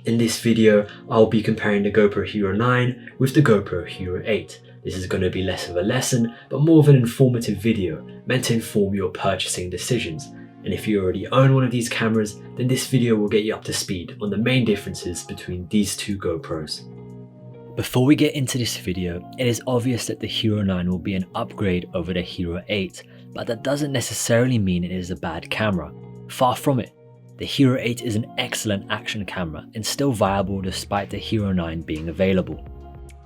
In this video, I'll be comparing the GoPro Hero 9 with the GoPro Hero 8. This is going to be less of a lesson, but more of an informative video meant to inform your purchasing decisions. And if you already own one of these cameras, then this video will get you up to speed on the main differences between these two GoPros. Before we get into this video, it is obvious that the Hero 9 will be an upgrade over the Hero 8, but that doesn't necessarily mean it is a bad camera. Far from it. The Hero 8 is an excellent action camera and still viable despite the Hero 9 being available.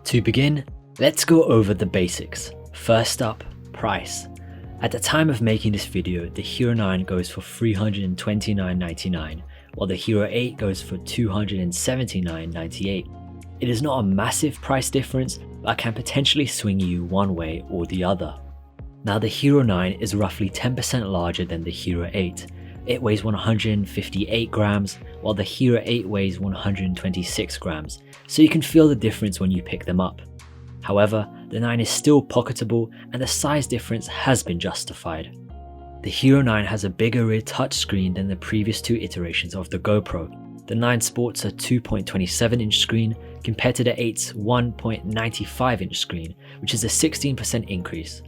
To begin, let's go over the basics. First up, price. At the time of making this video, the Hero 9 goes for $329.99, while the Hero 8 goes for $279.98. It is not a massive price difference, but can potentially swing you one way or the other. Now the Hero 9 is roughly 10% larger than the Hero 8. It weighs 158 grams, while the Hero 8 weighs 126 grams, so you can feel the difference when you pick them up. However, the 9 is still pocketable and the size difference has been justified. The Hero 9 has a bigger rear touchscreen than the previous two iterations of the GoPro. The 9 sports a 2.27-inch screen compared to the 8's 1.95-inch screen, which is a 16% increase.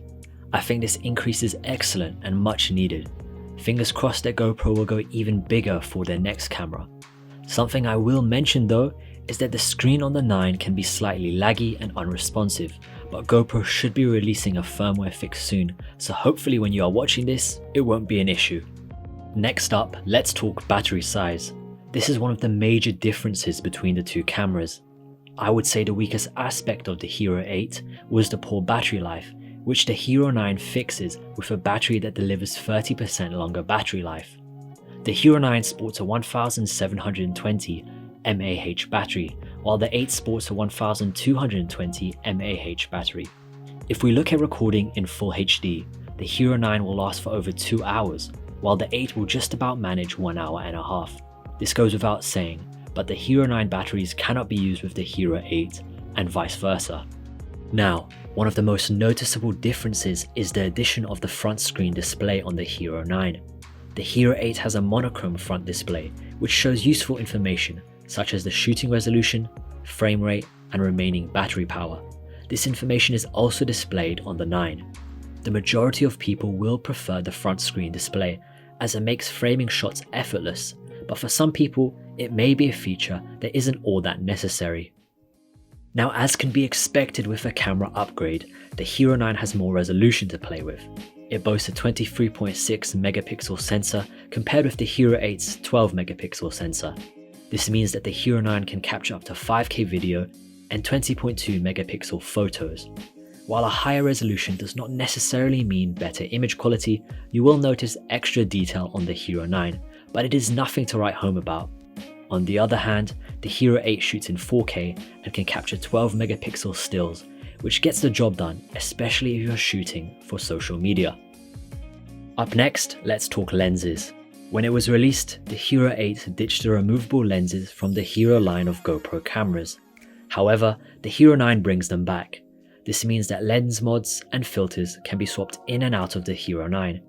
I think this increase is excellent and much needed. Fingers crossed that GoPro will go even bigger for their next camera. Something I will mention though is that the screen on the 9 can be slightly laggy and unresponsive, but GoPro should be releasing a firmware fix soon, so hopefully when you are watching this, it won't be an issue. Next up, let's talk battery size. This is one of the major differences between the two cameras. I would say the weakest aspect of the Hero 8 was the poor battery life, which the Hero 9 fixes with a battery that delivers 30% longer battery life. The Hero 9 sports a 1720 mAh battery, while the 8 sports a 1220 mAh battery. If we look at recording in full HD, the Hero 9 will last for over 2 hours, while the 8 will just about manage 1 hour and a half. This goes without saying, but the Hero 9 batteries cannot be used with the Hero 8, and vice versa. Now, one of the most noticeable differences is the addition of the front screen display on the Hero 9. The Hero 8 has a monochrome front display, which shows useful information such as the shooting resolution, frame rate, and remaining battery power. This information is also displayed on the 9. The majority of people will prefer the front screen display as it makes framing shots effortless, but for some people, it may be a feature that isn't all that necessary. Now, as can be expected with a camera upgrade, the Hero 9 has more resolution to play with. It boasts a 23.6 megapixel sensor compared with the Hero 8's 12 megapixel sensor. This means that the Hero 9 can capture up to 5K video and 20.2 megapixel photos. While a higher resolution does not necessarily mean better image quality, you will notice extra detail on the Hero 9, but it is nothing to write home about. On the other hand, the Hero 8 shoots in 4K and can capture 12 megapixel stills, which gets the job done, especially if you're shooting for social media. Up next, let's talk lenses. When it was released, the Hero 8 ditched the removable lenses from the Hero line of GoPro cameras. However, the Hero 9 brings them back. This means that lens mods and filters can be swapped in and out of the Hero 9.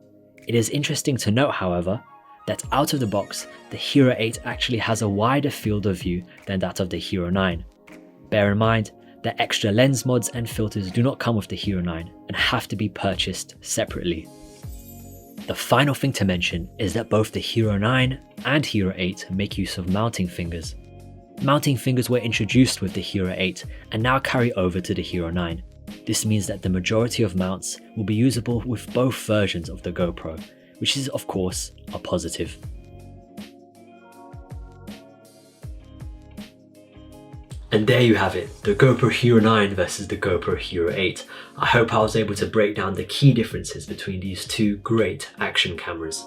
It is interesting to note, however, that out of the box, the Hero 8 actually has a wider field of view than that of the Hero 9. Bear in mind that extra lens mods and filters do not come with the Hero 9 and have to be purchased separately. The final thing to mention is that both the Hero 9 and Hero 8 make use of mounting fingers. Mounting fingers were introduced with the Hero 8 and now carry over to the Hero 9. This means that the majority of mounts will be usable with both versions of the GoPro, which is of course a positive. And there you have it, the GoPro Hero 9 versus the GoPro Hero 8. I hope I was able to break down the key differences between these two great action cameras.